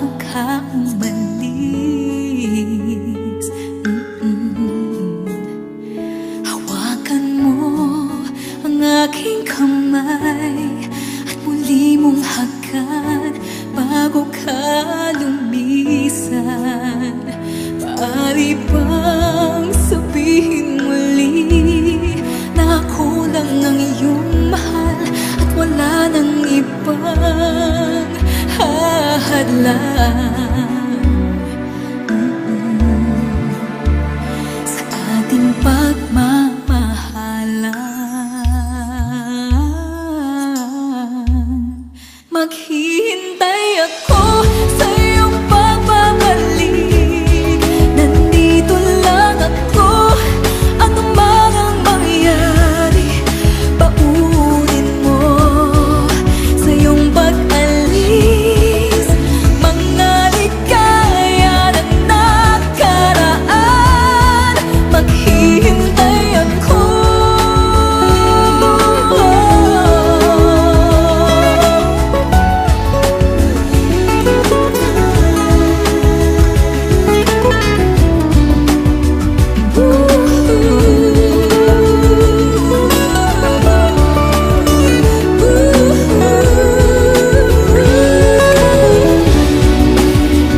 bago ka umalis. Hawakan mo ang aking kamay at muli mong hagan bago ka lumisan. Maaari bang sabihin muli na ako lang ang iyong mahal at wala nang ibang hahadlang sa ating pagmamahalan? Maghihintay ako sa iyong pagbabalik. Nandito lang ako, ano man ang mangyari. Paunin mo sa iyong pag-alis mga ligaya ng nakaraan. Maghihintay ako.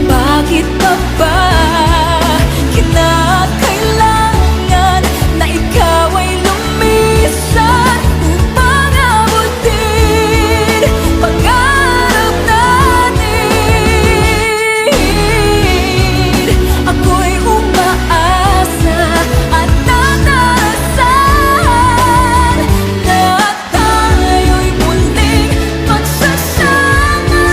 Bakit pa ba kinakailangan na ikaw ay lumisan upang abutin pangarap natin? Ako'y umaasa at nanasan na tayo'y muling magsasama.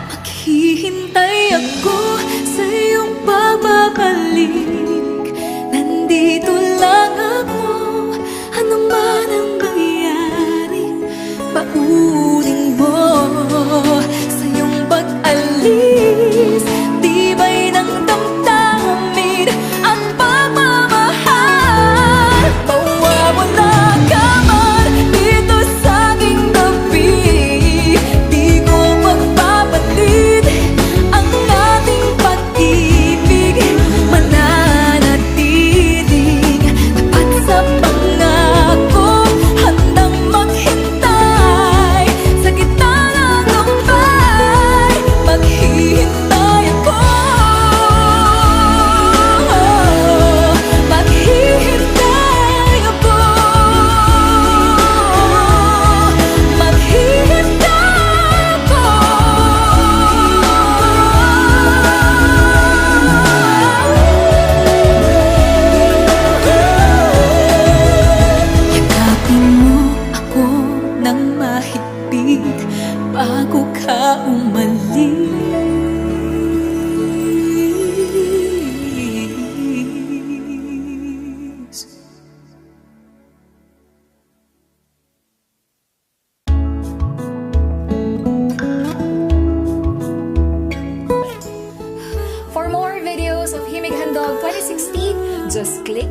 Maghihintay ako sa iyong pagbabalik. Nandito lang ako, ano man ang mangyari. Paunin mo sa iyong pag-alis tibay ng damdamin at pagmamahal. Mawawala ka man dito sa aking tabi, di ko magpapalit ang ating pag-ibig. Mananatiling tapat sa pangako, handang maghintay sa gitna ng lumbay. Maghihintay ako. Maghihintay ako. Maghihintay ako. Yakapin mo ako ng mahigpit bago ka umalis. For more videos of Himig Handog 2016, just click